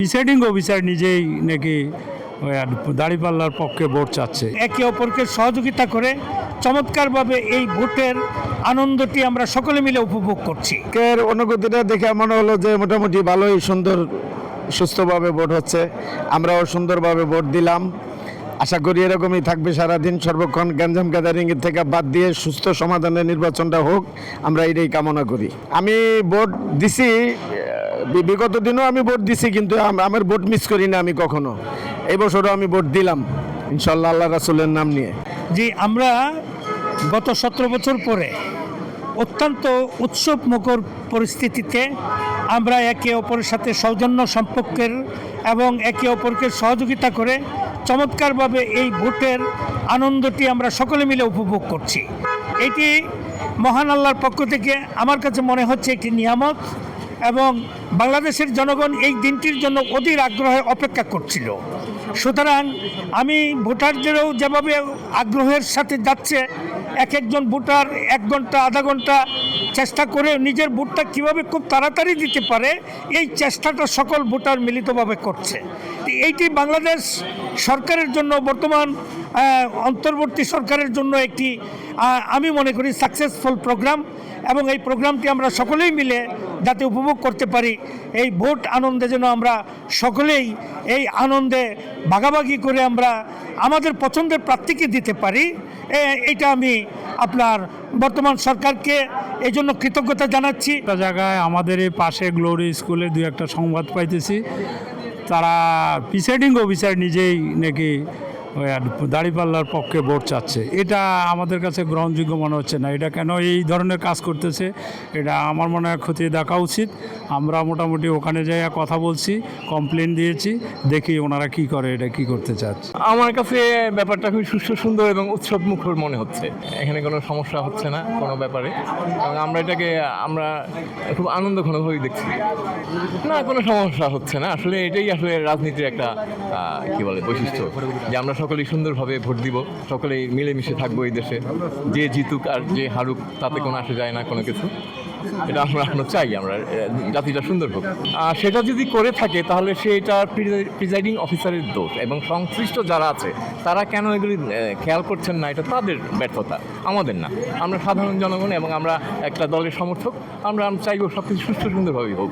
Presiding officer নিজেই নাকি দাঁড়িপাল্লার পক্ষে ভোট চাচ্ছে। একে অপরকে সহযোগিতা করে চমৎকারভাবে এই ভোটের আনন্দটি আমরা সকলে মিলে উপভোগ করছি। এর অনুভূতিটা দেখে মনে হলো যে মোটামুটি ভালোই সুন্দর সুস্থভাবে ভোট হচ্ছে। আমরাও সুন্দরভাবে ভোট দিলাম। আশা করি এরকমই থাকবে সারাদিন, সর্বক্ষণ গ্যাঞ্জাম গ্যাদারিংয়ের থেকে বাদ দিয়ে সুস্থ সমাধানের নির্বাচনটা হোক, আমরা এটাই কামনা করি। আমি ভোট দিছি, বিগত দিনও আমি ভোট দিছি, কিন্তু আমার ভোট মিস করি না আমি কখনো। এই বছরও আমি ভোট দিলাম ইনশাল্লাহ আল্লাহ রাসূলের নাম নিয়ে। যে আমরা গত 17 বছর পরে অত্যন্ত উৎসব মুখর পরিস্থিতিতে আমরা একে অপরের সাথে সৌজন্য সম্পর্কের এবং একে অপরকে সহযোগিতা করে চমৎকারভাবে এই ভোটের আনন্দটি আমরা সকলে মিলে উপভোগ করছি। এটি মহান আল্লাহর পক্ষ থেকে আমার কাছে মনে হচ্ছে একটি নিয়ামত, এবং বাংলাদেশের জনগণ এই দিনটির জন্য অধীর আগ্রহে অপেক্ষা করছিল। সুতরাং আমি ভোটারদেরও যেভাবে আগ্রহের সাথে যাচ্ছে, এক একজন ভোটার 1 ঘন্টা আধা ঘন্টা চেষ্টা করে নিজের ভোটটা কীভাবে খুব তাড়াতাড়ি দিতে পারে, এই চেষ্টাটা সকল ভোটার মিলিতভাবে করছে। এইটি বাংলাদেশ সরকারের জন্য, বর্তমান অন্তর্বর্তী সরকারের জন্য একটি আমি মনে করি সাকসেসফুল প্রোগ্রাম, এবং এই প্রোগ্রামটি আমরা সকলেই মিলে যাতে উপভোগ করতে পারি, এই ভোট আনন্দে যেন আমরা সকলেই এই আনন্দে ভাগাভাগি করে আমরা আমাদের পছন্দের প্রার্থীকে দিতে পারি। এইটা আমি আপনার বর্তমান সরকারকে এই জন্য কৃতজ্ঞতা জানাচ্ছি। একটা জায়গায় আমাদের এই পাশে গ্লোরি স্কুলে 2-1টা সংবাদ পাইতেছি, তারা প্রিসাইডিং অফিসার নিজেই নাকি দাঁড়িপাল্লার পক্ষে ভোট চাচ্ছে। এটা আমাদের কাছে গ্রহণযোগ্য মনে হচ্ছে না। এটা কেন এই ধরনের কাজ করতেছে, এটা আমার মনে হয় খতিয়ে দেখা উচিত। আমরা মোটামুটি ওখানে যাই কথা বলছি, কমপ্লেন দিয়েছি, দেখি ওনারা কি করে, এটা কি করতে চাচ্ছে। আমার কাছে ব্যাপারটা খুব সুস্থ সুন্দর এবং উৎসব মুখর মনে হচ্ছে। এখানে কোনো সমস্যা হচ্ছে না কোনো ব্যাপারে, এবং আমরা এটাকে খুব আনন্দ ঘনভাবেই দেখছি। না, কোনো সমস্যা হচ্ছে না। আসলে এটাই আসলে রাজনীতির একটা কি বলে বৈশিষ্ট্য, যে আমরা সকলেই সুন্দরভাবে ভোট দিব, সকলেই মিলেমিশে থাকবো এই দেশে। যে জিতুক আর যে হারুক তাতে কোনো আসে যায় না কোনো কিছু। এটা আমরা চাই, আমরা জাতিটা সুন্দর হোক। সেটা যদি করে থাকে তাহলে সেটা প্রিজাইডিং অফিসারের দোষ, এবং সংশ্লিষ্ট যারা আছে তারা কেন এগুলি খেয়াল করছেন না, এটা তাদের ব্যর্থতা, আমাদের না। আমরা সাধারণ জনগণ এবং আমরা একটা দলের সমর্থক, আমরা চাইবো সব কিছু সুস্থ সুন্দরভাবেই হোক।